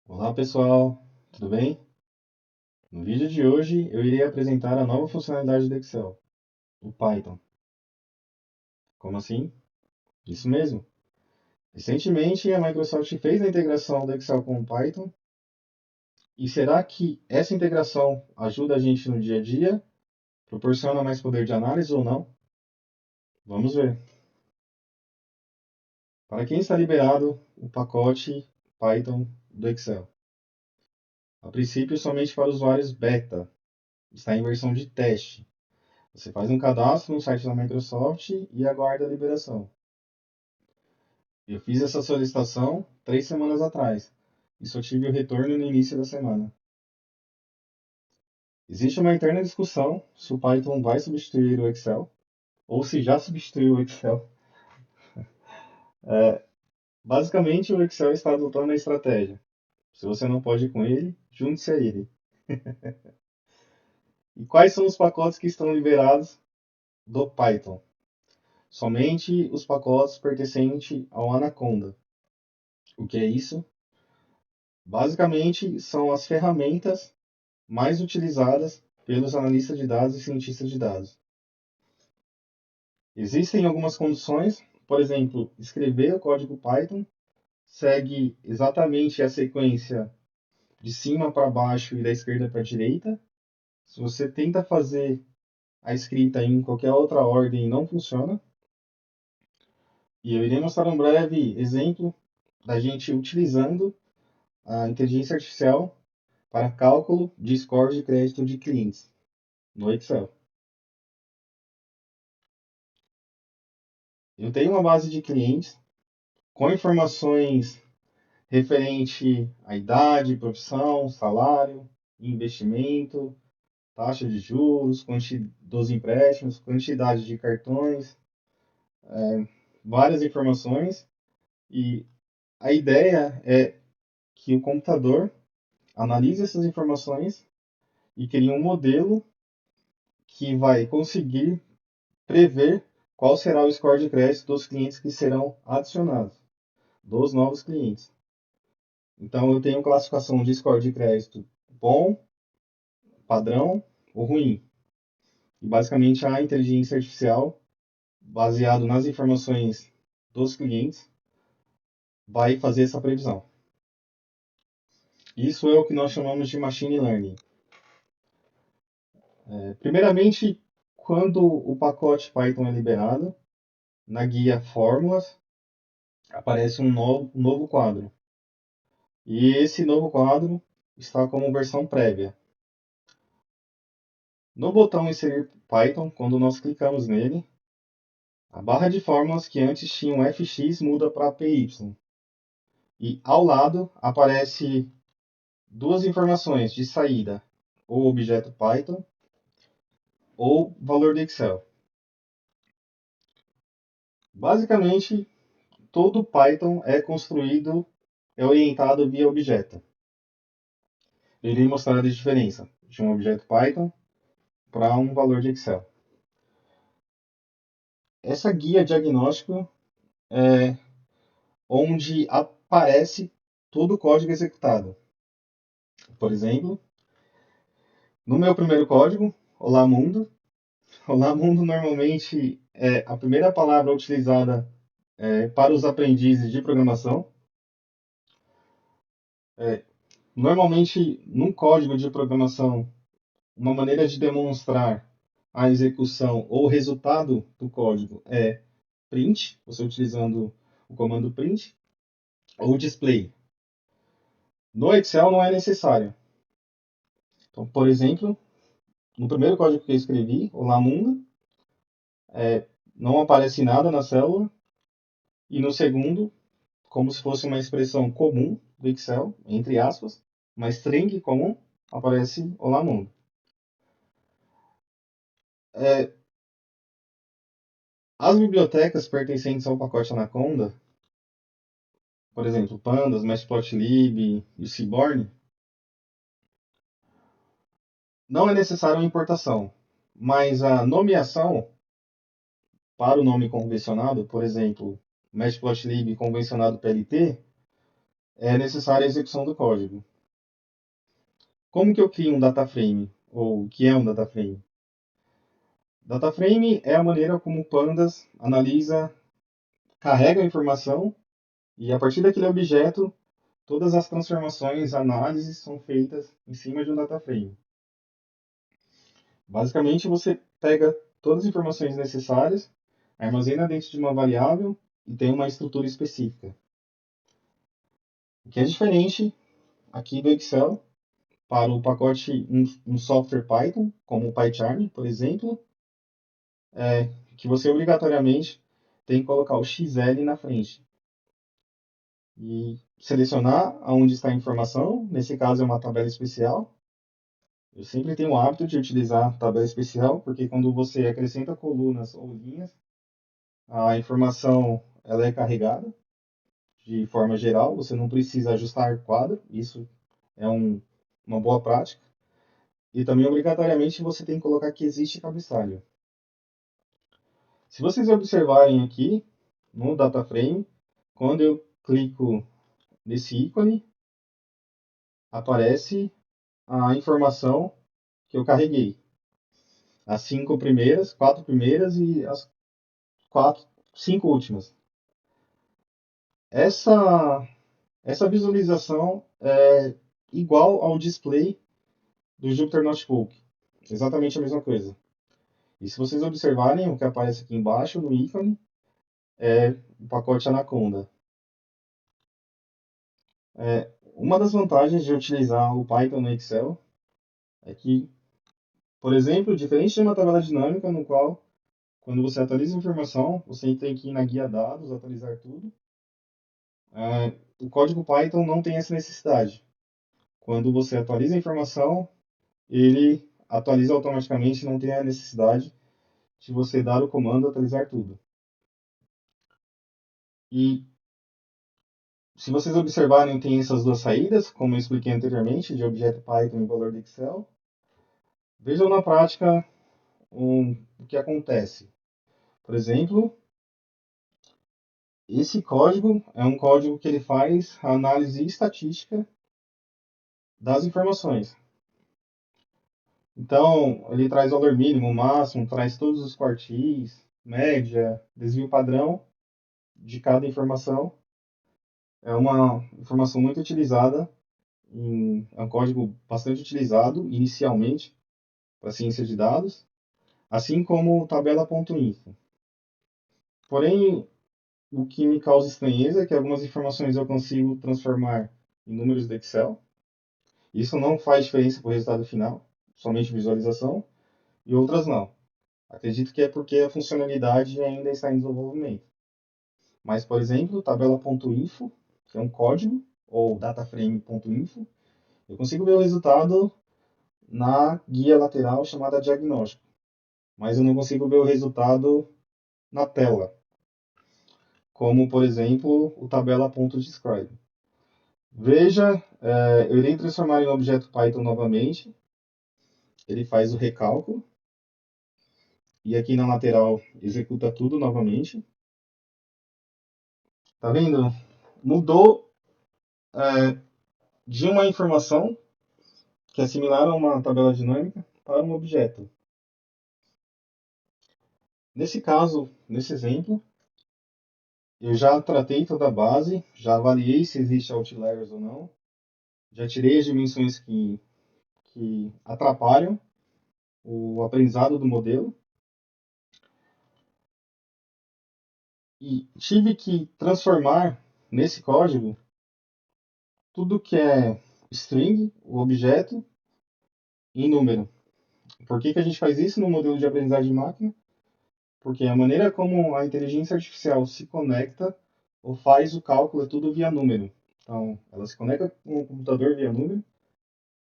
Olá pessoal, tudo bem? No vídeo de hoje eu irei apresentar a nova funcionalidade do Excel, o Python. Como assim? Isso mesmo. Recentemente a Microsoft fez a integração do Excel com o Python. E será que essa integração ajuda a gente no dia a dia? Proporciona mais poder de análise ou não? Vamos ver. Para quem está liberado o pacote Python do Excel? A princípio somente para usuários beta, está em versão de teste. Você faz um cadastro no site da Microsoft e aguarda a liberação. Eu fiz essa solicitação 3 semanas atrás e só tive o retorno no início da semana. Existe uma interna discussão se o Python vai substituir o Excel ou se já substituiu o Excel. Basicamente, o Excel está adotando a estratégia. Se você não pode ir com ele, junte-se a ele. E quais são os pacotes que estão liberados do Python? Somente os pacotes pertencentes ao Anaconda. O que é isso? Basicamente, são as ferramentas mais utilizadas pelos analistas de dados e cientistas de dados. Existem algumas condições, por exemplo, escrever o código Python segue exatamente a sequência de cima para baixo e da esquerda para a direita. Se você tenta fazer a escrita em qualquer outra ordem, não funciona. E eu irei mostrar um breve exemplo da gente utilizando a inteligência artificial para cálculo de score de crédito de clientes no Excel. Eu tenho uma base de clientes com informações referente à idade, profissão, salário, investimento, taxa de juros, dos empréstimos, quantidade de cartões, várias informações. E a ideia é que o computador analise essas informações e crie um modelo que vai conseguir prever qual será o score de crédito dos clientes que serão adicionados, dos novos clientes. Então, eu tenho classificação de score de crédito bom, padrão ou ruim. E basicamente a inteligência artificial, baseado nas informações dos clientes, vai fazer essa previsão. Isso é o que nós chamamos de machine learning. Primeiramente, quando o pacote Python é liberado, na guia Fórmulas aparece um novo quadro. E esse novo quadro está como versão prévia. No botão Inserir Python, quando nós clicamos nele, a barra de fórmulas que antes tinha um fx muda para py. E ao lado aparece duas informações de saída, ou objeto Python ou valor do Excel. Basicamente, todo Python é construído, é orientado via objeto. Eu irei mostrar a diferença de um objeto Python para um valor de Excel. Essa guia diagnóstico é onde aparece todo o código executado. Por exemplo, no meu primeiro código, Olá Mundo. Olá Mundo normalmente é a primeira palavra utilizada para os aprendizes de programação. Normalmente, num código de programação, uma maneira de demonstrar a execução ou o resultado do código é print, você utilizando o comando print, ou display. No Excel não é necessário. Então, por exemplo, no primeiro código que eu escrevi, Olá Mundo, não aparece nada na célula, e no segundo, como se fosse uma expressão comum do Excel, entre aspas, uma string comum, aparece Olá Mundo. As bibliotecas pertencentes ao pacote Anaconda, por exemplo, Pandas, Matplotlib e o Seaborn, não é necessária uma importação, mas a nomeação para o nome convencionado, por exemplo, Matplotlib convencionado PLT, é necessária a execução do código. Como que eu crio um data frame? Ou o que é um data frame? Data frame é a maneira como o Pandas analisa, carrega a informação e a partir daquele objeto, todas as transformações, análises são feitas em cima de um data frame. Basicamente, você pega todas as informações necessárias, armazena dentro de uma variável e tem uma estrutura específica. O que é diferente aqui do Excel para o pacote um software Python, como o PyCharm, por exemplo, é que você obrigatoriamente tem que colocar o XL na frente e selecionar aonde está a informação. Nesse caso é uma tabela especial. Eu sempre tenho o hábito de utilizar tabela especial, porque quando você acrescenta colunas ou linhas, a informação ela é carregada de forma geral, você não precisa ajustar quadro, isso é uma boa prática. E também, obrigatoriamente, você tem que colocar que existe cabeçalho. Se vocês observarem aqui no data frame, quando eu clico nesse ícone, aparece a informação que eu carreguei. As 5 primeiras, 4 primeiras e as 5 últimas. Essa, essa visualização é igual ao display do Jupyter Notebook. Exatamente a mesma coisa. E se vocês observarem, o que aparece aqui embaixo no ícone é o pacote Anaconda. Uma das vantagens de utilizar o Python no Excel é que, por exemplo, diferente de uma tabela dinâmica, no qual, quando você atualiza a informação, você tem que ir na guia dados, atualizar tudo, o código Python não tem essa necessidade. Quando você atualiza a informação, ele atualiza automaticamente, não tem a necessidade de você dar o comando atualizar tudo. E se vocês observarem, tem essas duas saídas, como eu expliquei anteriormente, de objeto Python e valor do Excel. Vejam na prática o que acontece. Por exemplo, esse código é um código que ele faz a análise estatística das informações. Então, ele traz valor mínimo, máximo, traz todos os quartis, média, desvio padrão de cada informação. É uma informação muito utilizada, é um código bastante utilizado inicialmente para ciência de dados, assim como o tabela.info. Porém, o que me causa estranheza é que algumas informações eu consigo transformar em números do Excel. Isso não faz diferença para o resultado final, somente visualização, e outras não. Acredito que é porque a funcionalidade ainda está em desenvolvimento. Mas, por exemplo, tabela.info, que é um código, ou dataframe.info, eu consigo ver o resultado na guia lateral chamada diagnóstico, mas eu não consigo ver o resultado na tela, como, por exemplo, o tabela.describe. Veja, eu irei transformar em um objeto Python novamente. Ele faz o recálculo. E aqui na lateral executa tudo novamente. Tá vendo? Mudou de uma informação que é similar a uma tabela dinâmica para um objeto. Nesse caso, nesse exemplo, eu já tratei toda a base, já avaliei se existe outliers ou não, já tirei as dimensões que atrapalham o aprendizado do modelo e tive que transformar nesse código tudo que é string, o objeto, em número. Por que a gente faz isso no modelo de aprendizagem de máquina? Porque a maneira como a inteligência artificial se conecta ou faz o cálculo é tudo via número. Então, ela se conecta com o computador via número.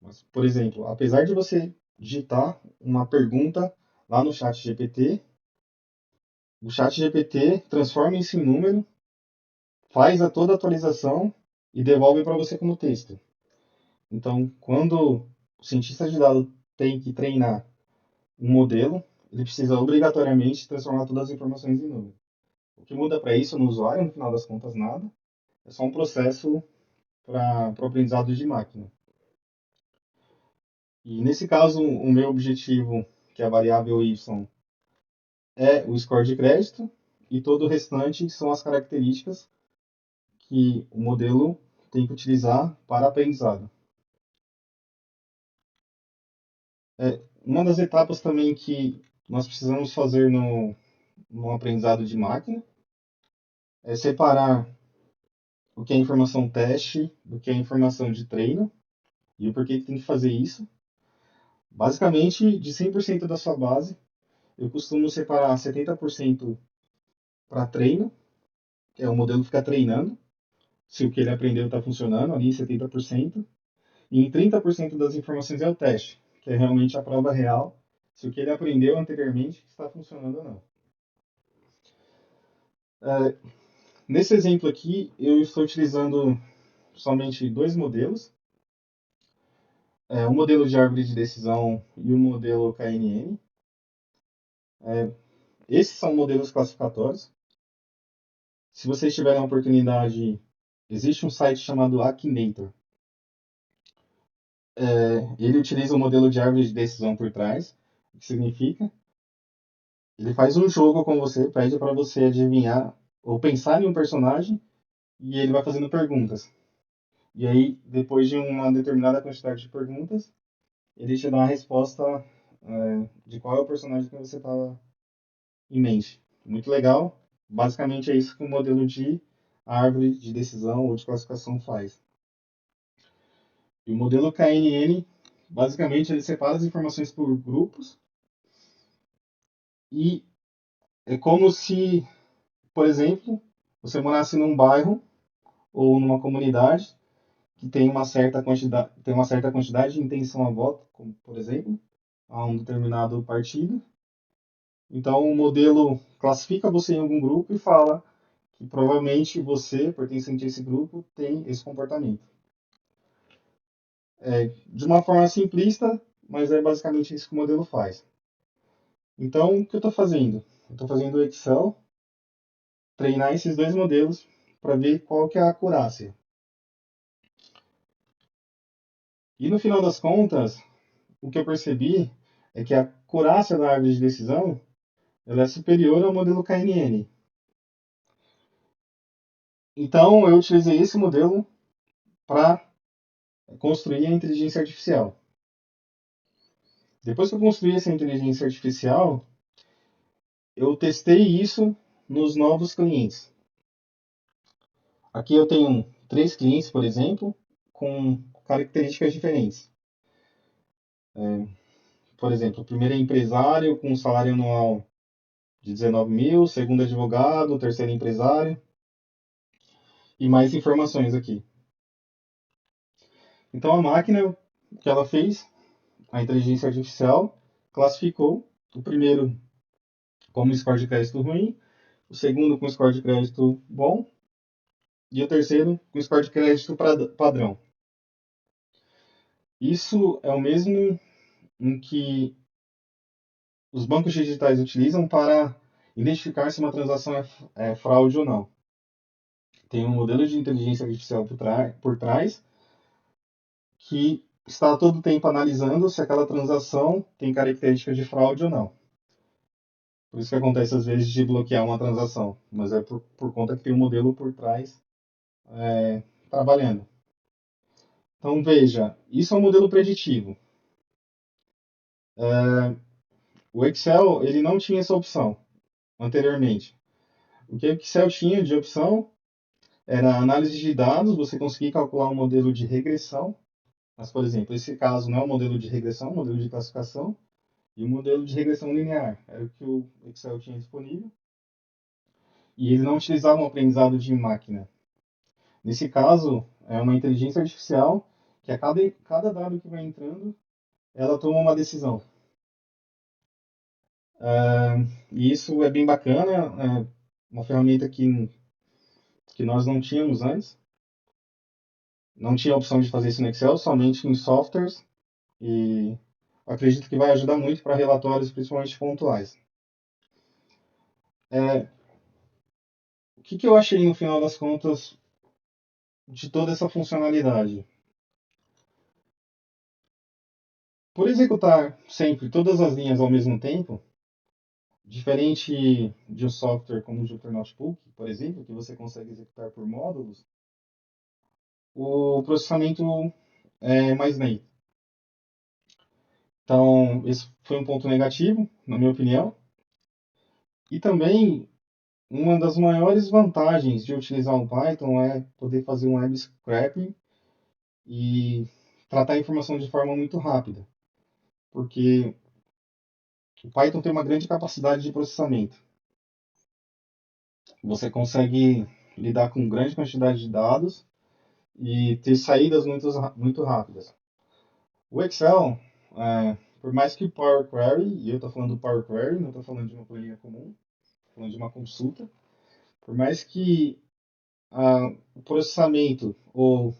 Mas, por exemplo, apesar de você digitar uma pergunta lá no chat GPT, o chat GPT transforma isso em número, faz toda a atualização e devolve para você como texto. Então, quando o cientista de dados tem que treinar um modelo, ele precisa obrigatoriamente transformar todas as informações em número. O que muda para isso no usuário, no final das contas, nada. É só um processo para o aprendizado de máquina. E nesse caso, o meu objetivo, que é a variável y, é o score de crédito, e todo o restante são as características que o modelo tem que utilizar para aprendizado. Uma das etapas também que nós precisamos fazer no aprendizado de máquina é separar o que é informação teste do que é informação de treino e o porquê que tem que fazer isso. Basicamente, de 100% da sua base, eu costumo separar 70% para treino, que é o modelo ficar treinando, se o que ele aprendeu está funcionando, ali 70%, e em 30% das informações é o teste, que é realmente a prova real, se o que ele aprendeu anteriormente está funcionando ou não. Nesse exemplo aqui, eu estou utilizando somente dois modelos, o modelo de árvore de decisão e o modelo KNN. Esses são modelos classificatórios. Se vocês tiverem a oportunidade, existe um site chamado Akinator. Ele utiliza o modelo de árvore de decisão por trás. O que significa? Ele faz um jogo com você, pede para você adivinhar ou pensar em um personagem e ele vai fazendo perguntas. E aí, depois de uma determinada quantidade de perguntas, ele te dá a resposta de qual é o personagem que você estava em mente. Muito legal. Basicamente é isso que o modelo de árvore de decisão ou de classificação faz. E o modelo KNN, basicamente, ele separa as informações por grupos e é como se, por exemplo, você morasse num bairro ou numa comunidade que tem uma certa quantidade de intenção a voto, como por exemplo, a um determinado partido. Então o modelo classifica você em algum grupo e fala que provavelmente você, pertencente a esse grupo, tem esse comportamento. De uma forma simplista, mas é basicamente isso que o modelo faz. Então, o que eu estou fazendo? Eu estou fazendo o Excel, treinar esses dois modelos para ver qual que é a acurácia. E no final das contas, o que eu percebi é que a acurácia da árvore de decisão ela é superior ao modelo KNN. Então, eu utilizei esse modelo para construir a inteligência artificial. Depois que eu construí essa inteligência artificial, eu testei isso nos novos clientes. Aqui eu tenho 3 clientes, por exemplo, com características diferentes. Por exemplo, o primeiro é empresário com um salário anual de 19 mil, segundo advogado, terceiro empresário. E mais informações aqui. Então a máquina, o que ela fez, a inteligência artificial, classificou o primeiro como score de crédito ruim, o segundo com score de crédito bom e o terceiro com score de crédito padrão. Isso é o mesmo em que os bancos digitais utilizam para identificar se uma transação é fraude ou não. Tem um modelo de inteligência artificial por trás que está todo o tempo analisando se aquela transação tem características de fraude ou não. Por isso que acontece às vezes de bloquear uma transação, mas é por conta que tem um modelo por trás trabalhando. Então veja, isso é um modelo preditivo. O Excel ele não tinha essa opção anteriormente. O que o Excel tinha de opção era análise de dados, você conseguir calcular um modelo de regressão, mas por exemplo, esse caso não é um modelo de regressão, é um modelo de classificação, e um modelo de regressão linear, era o que o Excel tinha disponível. E ele não utilizava um aprendizado de máquina. Nesse caso, é uma inteligência artificial que a cada dado que vai entrando, ela toma uma decisão. E isso é bem bacana, é uma ferramenta que nós não tínhamos antes. Não tinha a opção de fazer isso no Excel, somente em softwares. E acredito que vai ajudar muito para relatórios, principalmente pontuais. O que eu achei no final das contas de toda essa funcionalidade? Por executar sempre todas as linhas ao mesmo tempo, diferente de um software como o Jupyter Notebook, por exemplo, que você consegue executar por módulos, o processamento é mais lento. Então, esse foi um ponto negativo, na minha opinião. E também, uma das maiores vantagens de utilizar o Python é poder fazer um web scraping e tratar a informação de forma muito rápida, porque o Python tem uma grande capacidade de processamento. Você consegue lidar com grande quantidade de dados e ter saídas muito rápidas. O Excel, por mais que o Power Query, e eu estou falando do Power Query, não estou falando de uma planilha comum, estou falando de uma consulta, por mais que o processamento ou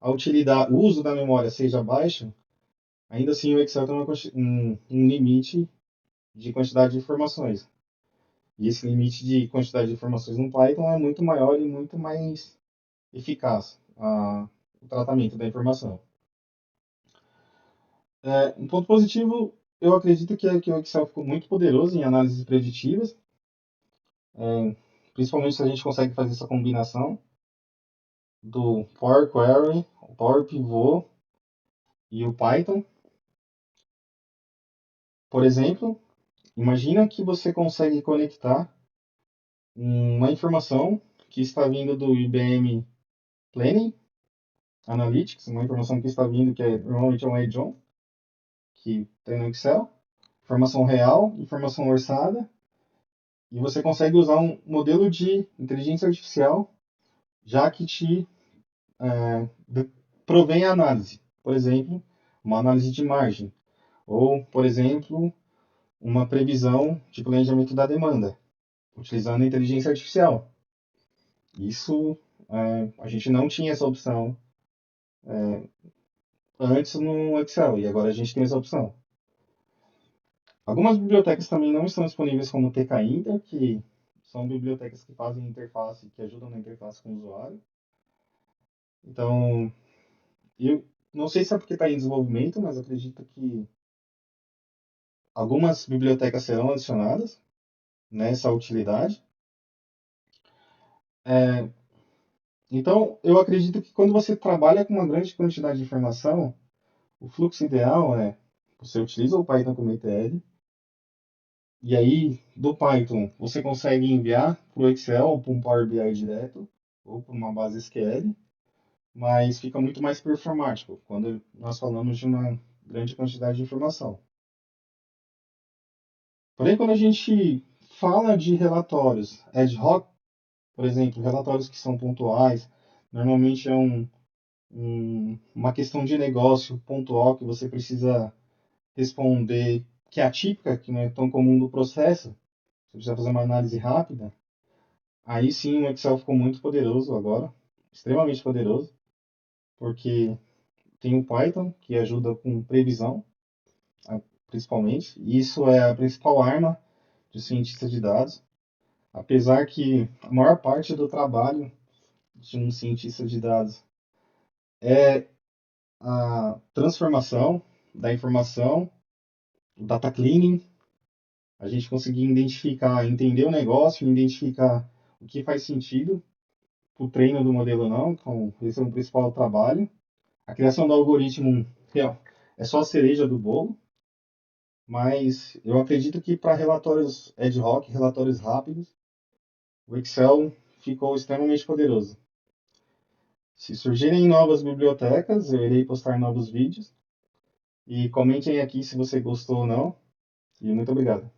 a utilidade, o uso da memória seja baixo, ainda assim o Excel tem um limite de quantidade de informações. E esse limite de quantidade de informações no Python é muito maior e muito mais eficaz o tratamento da informação. Um ponto positivo, eu acredito que é que o Excel ficou muito poderoso em análises preditivas, principalmente se a gente consegue fazer essa combinação do Power Query, o Power Pivot e o Python. Por exemplo, imagina que você consegue conectar uma informação que está vindo do IBM Planning Analytics, uma informação que está vindo que normalmente é um EDON, que tem no Excel, informação real, informação orçada, e você consegue usar um modelo de inteligência artificial já que te provém a análise. Por exemplo, uma análise de margem, ou, por exemplo, uma previsão de planejamento da demanda, utilizando a inteligência artificial. Isso, a gente não tinha essa opção antes no Excel, e agora a gente tem essa opção. Algumas bibliotecas também não estão disponíveis como o TK-Inter, que são bibliotecas que fazem interface, que ajudam na interface com o usuário. Então, eu não sei se é porque está em desenvolvimento, mas acredito que algumas bibliotecas serão adicionadas nessa utilidade. Então, eu acredito que quando você trabalha com uma grande quantidade de informação, o fluxo ideal é você utiliza o Python como ETL, e aí do Python você consegue enviar para o Excel ou para um Power BI direto, ou para uma base SQL, mas fica muito mais performático quando nós falamos de uma grande quantidade de informação. Porém, quando a gente fala de relatórios ad hoc, por exemplo, relatórios que são pontuais, normalmente é uma questão de negócio pontual que você precisa responder, que é atípica, que não é tão comum do processo, você precisa fazer uma análise rápida, aí sim o Excel ficou muito poderoso agora, extremamente poderoso, porque tem o Python, que ajuda com previsão, principalmente, e isso é a principal arma de cientista de dados, apesar que a maior parte do trabalho de um cientista de dados é a transformação da informação, o data cleaning, a gente conseguir identificar, entender o negócio, identificar o que faz sentido para o treino do modelo ou não, então esse é o principal trabalho. A criação do algoritmo é só a cereja do bolo, mas eu acredito que para relatórios ad hoc, relatórios rápidos, o Excel ficou extremamente poderoso. Se surgirem novas bibliotecas, eu irei postar novos vídeos. E comentem aqui se você gostou ou não. E muito obrigado.